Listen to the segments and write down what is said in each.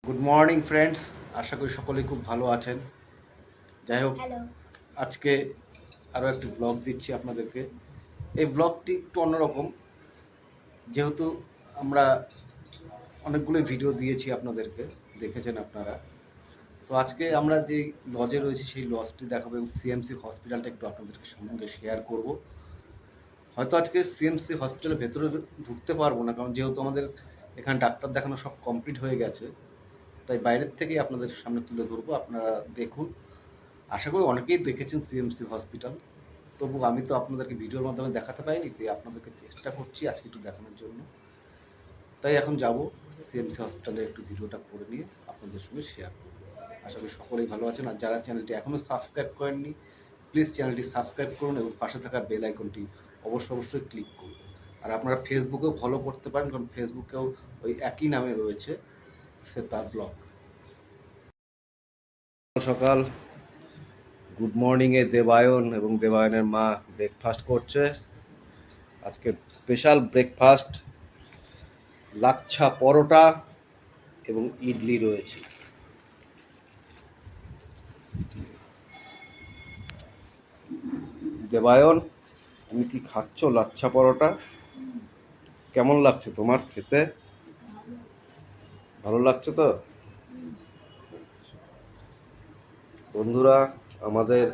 Good morning friends, আশা করি সকলেই খুব ভালো আছেন। যাই হোক, হ্যালো। আজকে আরও একটি ব্লগ দিচ্ছি আপনাদেরকে। এই ব্লগটি একটু অন্যরকম, যেহেতু আমরা অনেকগুলো ভিডিও দিয়েছি আপনাদেরকে, দেখেছেন আপনারা। তো আজকে আমরা যে লজে রয়েছি সেই লজটি দেখাবো এবং সিএমসি হসপিটালটা একটু আপনাদেরকে সঙ্গে শেয়ার করব। হয়তো আজকে সিএমসি হসপিটালের ভেতরে ঢুকতে পারবো না, কারণ যেহেতু আমাদের এখানে ডাক্তার দেখানো সব কমপ্লিট হয়ে গেছে, তাই বাইরের থেকেই আপনাদের সামনে তুলে ধরবো। আপনারা দেখুন। আশা করি অনেকেই দেখেছেন সিএমসি হসপিটাল, তবু আমি তো আপনাদেরকে ভিডিওর মাধ্যমে দেখাতে পাইনি, তাই আপনাদেরকে চেষ্টা করছি আজকে একটু দেখানোর জন্য। তাই এখন যাব সিএমসি হসপিটালে, একটু ভিডিওটা করে নিয়ে আপনাদের সঙ্গে শেয়ার করব। আশা করি সকলেই ভালো আছেন, আর যারা চ্যানেলটি এখনও সাবস্ক্রাইব করেননি প্লিজ চ্যানেলটি সাবস্ক্রাইব করুন এবং পাশে থাকা বেল আইকনটি অবশ্যই ক্লিক করুন। আর আপনারা ফেসবুকেও ফলো করতে পারেন, কারণ ফেসবুকেও ওই একই নামে রয়েছে, শ্বেতা ব্লগ। সকাল গুড মর্নিংয়ে দেবায়ন এবং দেবায়নের মা ব্রেকফাস্ট করছে। আজকে স্পেশাল ব্রেকফাস্ট, লাচ্ছা পরোটা এবং ইডলি রয়েছে। দেবায়ন, তুমি কি খাচ্ছ লাচ্ছা পরোটা? কেমন লাগছে তোমার খেতে? ভালো লাগছে তো? বন্ধুরা, আমাদের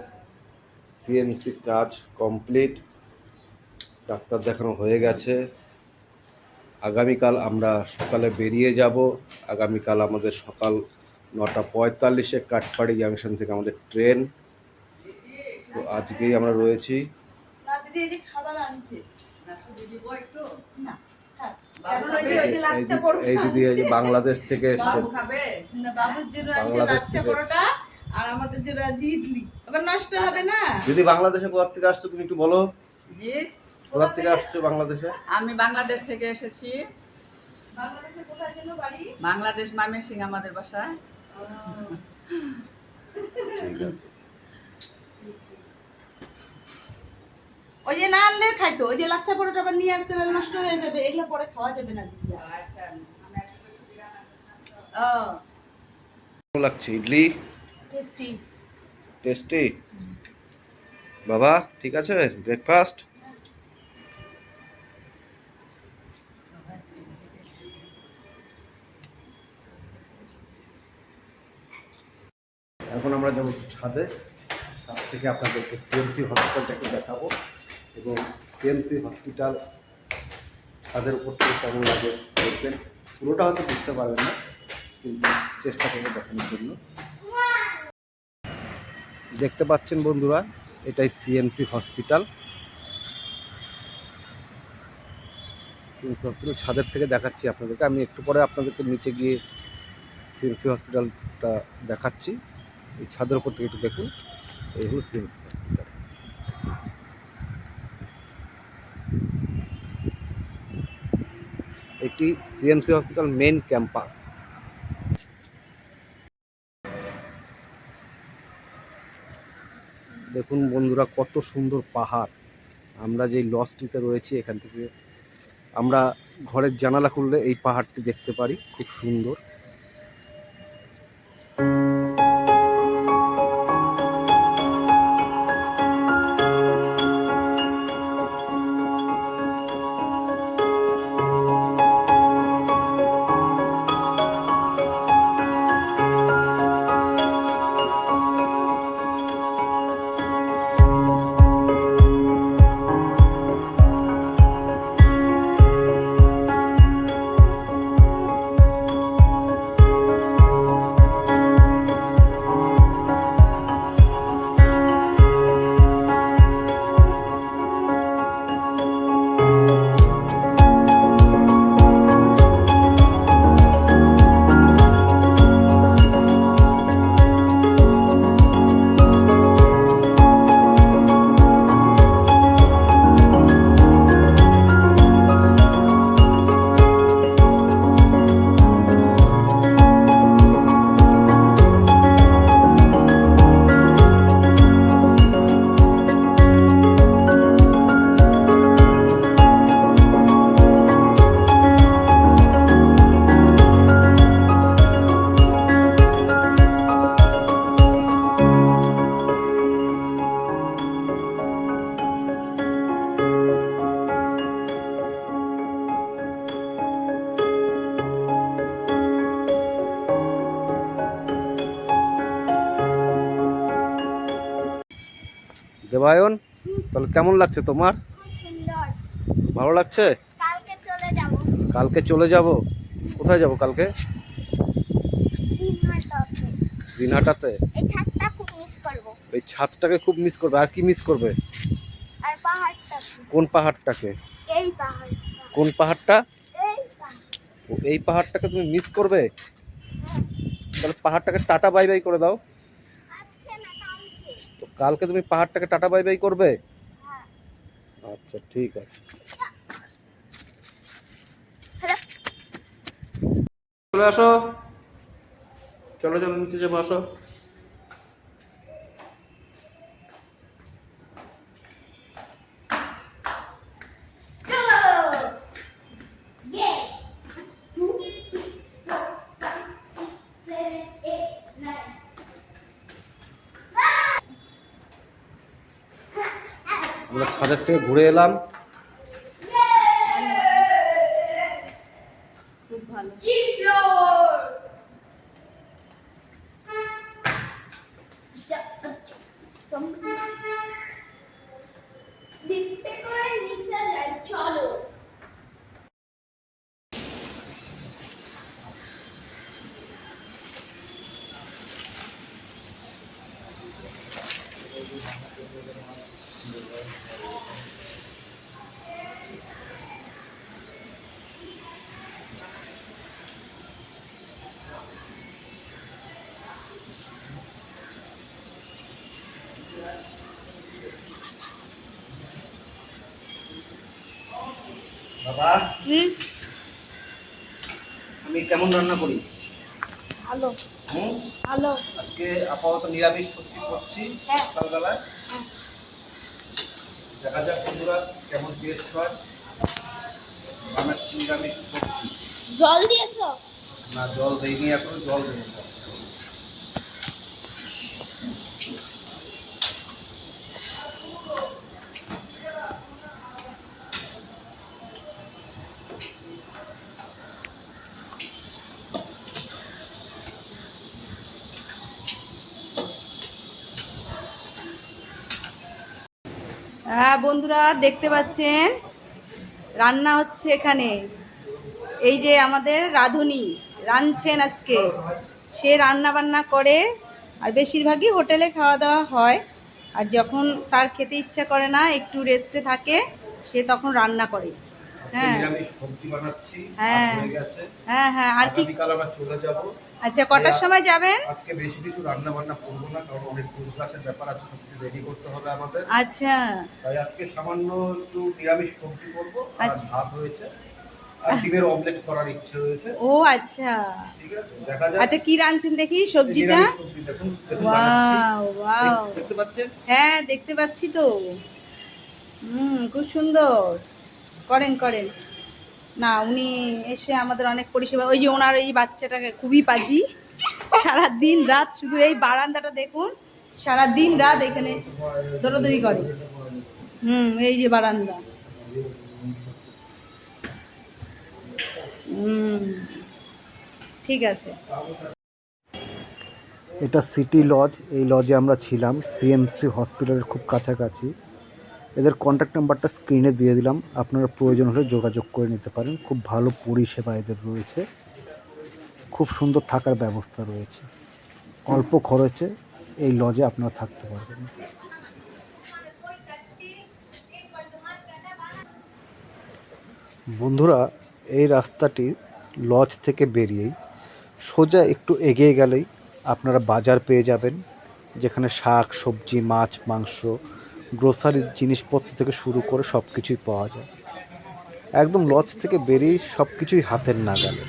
সিএমসি কাজ কমপ্লিট, ডাক্তার দেখানো হয়ে গেছে। আগামীকাল আমরা সকালে বেরিয়ে যাব। আগামীকাল আমাদের সকাল 9:45 কাঠপাড়ি জাংশন থেকে আমাদের ট্রেন। তো আজকেই আমরা রয়েছি। এই দিদি এই যে বাংলাদেশ থেকে এসছে, বাংলাদেশ থেকে। আর আমাদের জন্য আজ ইডলি আবার নষ্ট হবে না। দিদি বাংলাদেশে কোথা থেকে আসছো তুমি একটু বলো? জি, কোথা থেকে আসছো বাংলাদেশে? আমি বাংলাদেশ থেকে এসেছি। বাংলাদেশে কোথায় যেন বাড়ি? বাংলাদেশ ময়মনসিংহ আমাদের বাসা। ঠিক আছে। ওই যে না আনলে খাইতো, ওই যে লাচ্ছা পরোটা আবার নিয়ে আসতে নাহলে নষ্ট হয়ে যাবে, এগুলো পরে খাওয়া যাবে না দিদি। আচ্ছা, কেমন লাগছে ইডলি? টেস্টি। টেস্টি? বাবা ঠিক আছে ব্রেকফাস্ট? এখন আমরা যাবো ছাদে, ছাদ থেকে আপনাদেরকে সিএমসি হসপিটালটাকে দেখাবো এবং সিএমসি হসপিটাল ছাদের উপর থেকে কেমন লাগে দেখবেন। পুরোটা হয়তো বুঝতে পারবেন না, কিন্তু চেষ্টা করবো দেখানোর জন্য। দেখতে পাচ্ছেন বন্ধুরা, এটাই সিএমসি হসপিটাল। সিএমসি হসপিটাল ছাদের থেকে দেখাচ্ছি আপনাদেরকে। আমি একটু পরে আপনাদেরকে নিচে গিয়ে সিএমসি হসপিটালটা দেখাচ্ছি। এই ছাদের উপর থেকে একটু দেখুন, এই হলো সিএমসি হসপিটাল। এটি সিএমসি হসপিটাল মেন ক্যাম্পাস। দেখুন বন্ধুরা, কত সুন্দর পাহাড়। আমরা যেই লজটিতে রয়েছি এখান থেকে আমরা ঘরের জানালা খুললে এই পাহাড়টি দেখতে পারি, খুব সুন্দর। দেবায়ন, তাহলে কেমন লাগছে তোমার? সুন্দর। ভালো লাগছে? কালকে চলে যাব কালকে চলে যাব। কোথায় যাব কালকে? দিনহাটাতে। দিনহাটাতে। এই ছাদটা খুব মিস করব। এই ছাদটাকে খুব মিস করবে। আর কি মিস করবে? আর পাহাড়টাকে। কোন পাহাড়টাকে? এই পাহাড়টা। কোন পাহাড়টা? এই পাহাড়। ও, এই পাহাড়টাকে তুমি মিস করবে? তাহলে পাহাড়টাকে টাটা বাই বাই করে দাও। আজকে না কালকে। তো কালকে তুমি পাহাড়টাকে টাটা বাই বাই করবে? হ্যাঁ। আচ্ছা ঠিক আছে। চলে আসো, চলো চলো নিচে যাবো, আসো। আমরা ছাদের থেকে ঘুরে এলাম। খুব ভালো। লিফটে করে নিচে যাই, চলো। বাবা, আমি কেমন রান্না করি? ভালো হুম, ভালো। আজকে আপাতত নিরামিষ সবজি করছি হ্যাঁ। সকালবেলায়। হ্যাঁ। দেখা যাক বন্ধুরা কেমন টেস্ট হয়। বানাচ্ছি নিরামিষ সবজি। জল দিয়েছো? না, জল দেইনি, এখন জল দেবো। হ্যাঁ বন্ধুরা, দেখতে পাচ্ছেন রান্না হচ্ছে এখানে। এই যে আমাদের রাঁধুনি রাঁধছেন আজকে। সে রান্না বান্না করে, আর বেশিরভাগই হোটেলে খাওয়া দাওয়া হয়। আর যখন তার খেতে ইচ্ছা করে না, একটু রেস্টে থাকে, সে তখন রান্না করে। হ্যাঁ নিরামিষ সবজি বানাচ্ছি, হ্যাঁ হয়ে গেছে। হ্যাঁ হ্যাঁ। আর কি? আগামীকাল আবার চলে যাব। আচ্ছা, কটার সময় যাবেন? আজকে বেশি কিছু রান্না বান্না করবো না, কারণ অনেক কুচ গাছের ব্যাপার আছে, সব কিছু রেডি করতে হবে আমাদের। আচ্ছা তাই আজকে সামান্য একটু নিরামিষ সবজি করবো, আর আচ্ছা। ভাত হয়েছে, আর ডিমের অমলেট করার ইচ্ছে রয়েছে। ও আচ্ছা ঠিক আছে, দেখা যাক। আচ্ছা, কি রাঁধছেন দেখি সবজিটা? নিরামিষ সবজি দেখুন, দেখুন বানাচ্ছি। Wow wow. দেখতে পাচ্ছেন? হ্যাঁ দেখতে পাচ্ছি তো। খুব সুন্দর। করেন করেন। না, উনি এসে আমাদের অনেক পরিষেবা। ওই যে ওনার এই বাচ্চাটাকে খুবই পাজি, সারা দিন রাত শুধু এই বারান্দাটা দেখুন, সারা দিন রাত এখানে দৌড়াদৌড়ি করে। এই যে বারান্দা। ঠিক আছে। এটা সিটি লজ। এই লজে আমরা ছিলাম, সিএমসি হসপিটালের খুব কাছাকাছি। এদের কন্ট্যাক্ট নাম্বারটা স্ক্রিনে দিয়ে দিলাম, আপনারা প্রয়োজন হলে যোগাযোগ করে নিতে পারেন। খুব ভালো পরিষেবা এদের রয়েছে, খুব সুন্দর থাকার ব্যবস্থা রয়েছে। অল্প খরচে এই লজে আপনারা থাকতে পারবেন। বন্ধুরা, এই রাস্তাটি লজ থেকে বেরিয়েই সোজা একটু এগিয়ে গেলেই আপনারা বাজার পেয়ে যাবেন, যেখানে শাক সবজি মাছ মাংস গ্রোসারির জিনিসপত্র থেকে শুরু করে সব কিছুই পাওয়া যায়। একদম লজ থেকে বেরিয়ে সব কিছুই হাতের নাগালে।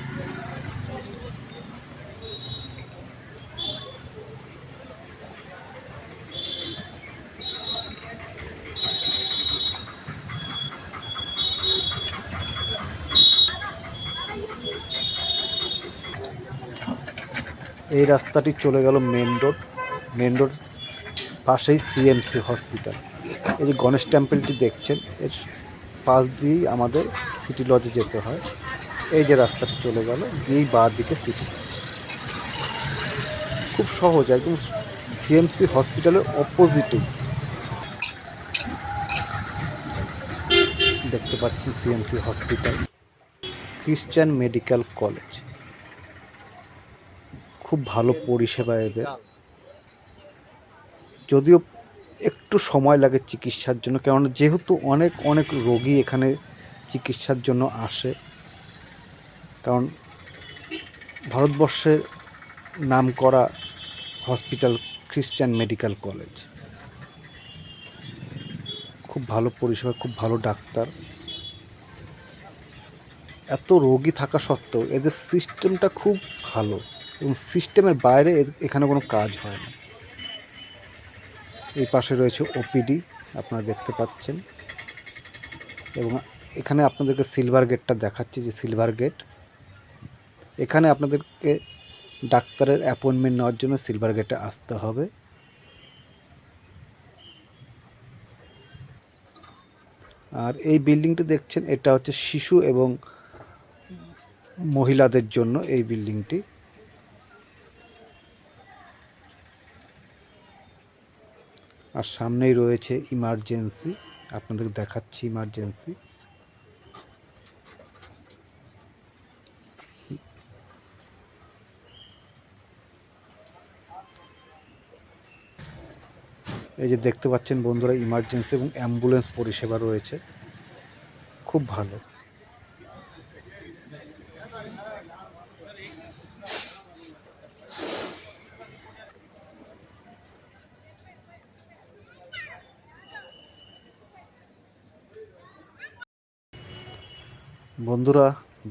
এই রাস্তাটি চলে গেল মেন রোড। মেন রোড পাশেই সিএমসি হসপিটাল। এই যে গণেশ টেম্পলটি দেখছেন, এর পাশ দিয়েই আমাদের সিটি লজে যেতে হয়। এই যে রাস্তাটি চলে গেল, এই বাঁ দিকে সিটি লজ। খুব সহজ, একদম সিএমসি হসপিটালের অপোজিটেই। দেখতে পাচ্ছেন CMC hospital, Christian medical college. খুব ভালো পরিষেবা এদের, যদিও একটু সময় লাগে চিকিৎসার জন্য, কেননা যেহেতু অনেক অনেক রোগী এখানে চিকিৎসার জন্য আসে। কারণ ভারতবর্ষের নামকরা হসপিটাল ক্রিশ্চিয়ান মেডিকেল কলেজ। খুব ভালো পরিষেবা, খুব ভালো ডাক্তার। এত রোগী থাকা সত্ত্বেও এদের সিস্টেমটা খুব ভালো, এবং সিস্টেমের বাইরে এখানে কোনো কাজ হয় না। এই পাশে রয়েছে ওপিডি, আপনারা দেখতে পাচ্ছেন। এবং এখানে আপনাদেরকে সিলভার গেটটা দেখাচ্ছি, যে সিলভার গেট। এখানে আপনাদেরকে ডাক্তারের অ্যাপয়েন্টমেন্ট নেওয়ার জন্য সিলভার গেটে আসতে হবে। আর এই বিল্ডিংটি দেখছেন, এটা হচ্ছে শিশু এবং মহিলাদের জন্য এই বিল্ডিংটি। আর সামনেই রয়েছে ইমার্জেন্সি, আপনাদের দেখাচ্ছি ইমার্জেন্সি। এই যে দেখতে পাচ্ছেন বন্ধুরা, ইমার্জেন্সি এবং অ্যাম্বুলেন্স পরিষেবা রয়েছে, খুব ভালো। বন্ধুরা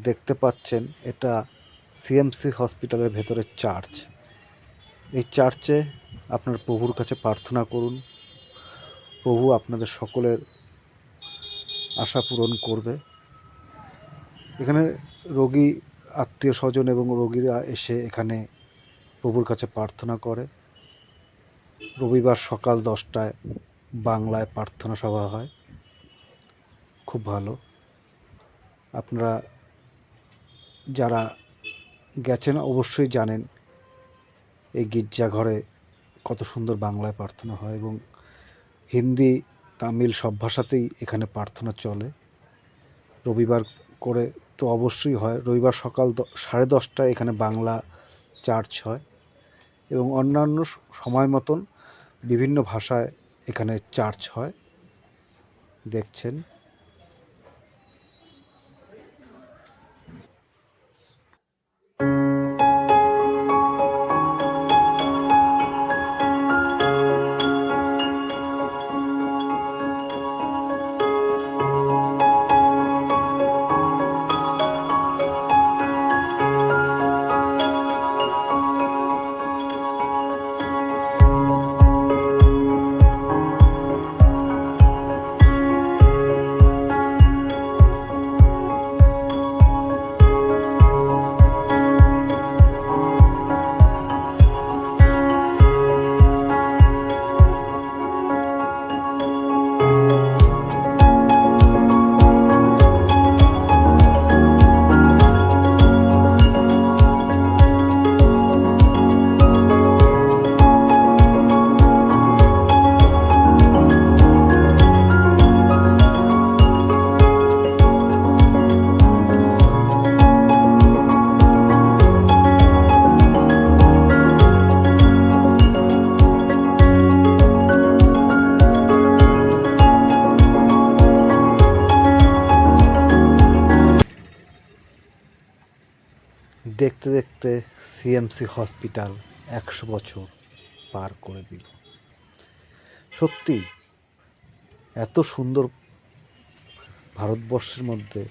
দেখতে পাচ্ছেন, এটা সিএমসি হসপিটালের ভেতরে চার্চ। এই চার্চে আপনার প্রভুর কাছে প্রার্থনা করুন, প্রভু আপনাদের সকলের আশা পূরণ করবে। এখানে রোগী আত্মীয় স্বজন এবং রোগীরা এসে এখানে প্রভুর কাছে প্রার্থনা করে। রবিবার সকাল 10টায় বাংলায় প্রার্থনা সভা হয়, খুব ভালো। আপনারা যারা গেছেন অবশ্যই জানেন এই গির্জাঘরে কত সুন্দর বাংলায় প্রার্থনা হয়, এবং হিন্দি তামিল সব ভাষাতেই এখানে প্রার্থনা চলে। রবিবার করে তো অবশ্যই হয়, রবিবার সকাল 10:30টায় এখানে বাংলা চার্চ হয়, এবং অন্যান্য সময় মতন বিভিন্ন ভাষায় এখানে চার্চ হয়, দেখছেন। দেখতে দেখতে সিএমসি হসপিটাল 100 বছর পার করে দিল। সত্যি এত সুন্দর ভারতবর্ষের মধ্যে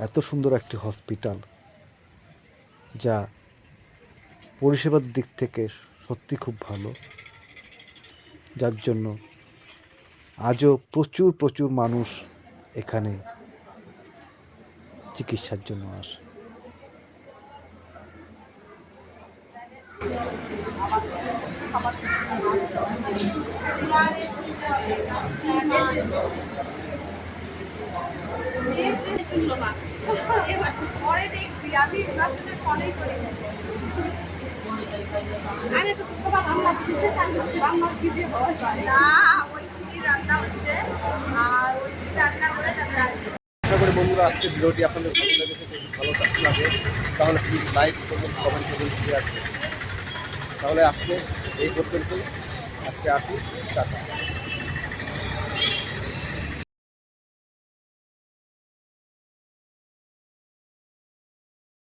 এত সুন্দর একটি হসপিটাল, যা পরিষেবার দিক থেকে সত্যি খুব ভালো, যার জন্য আজও প্রচুর প্রচুর মানুষ এখানে চিকিৎসার জন্য আসে। পরে দেখছি আমি আসলে ফোনেই করি। আমি তো সবার রান্না দিতে রান্না কি দিয়ে হয় না, ওই দিদি রান্না হচ্ছে, আর ওই দিদি রান্না করে তারপরে বন্ধুরা, আজকে ভিডিওটি আপনাদের ভালো লেগেছে, যদি ভালো লাগে তাহলে প্লিজ লাইক করবেন, কমেন্ট করবেন, শেয়ার করবেন। তাহলে আজকে এই পর্যন্ত, আজকে আসি, টাটা।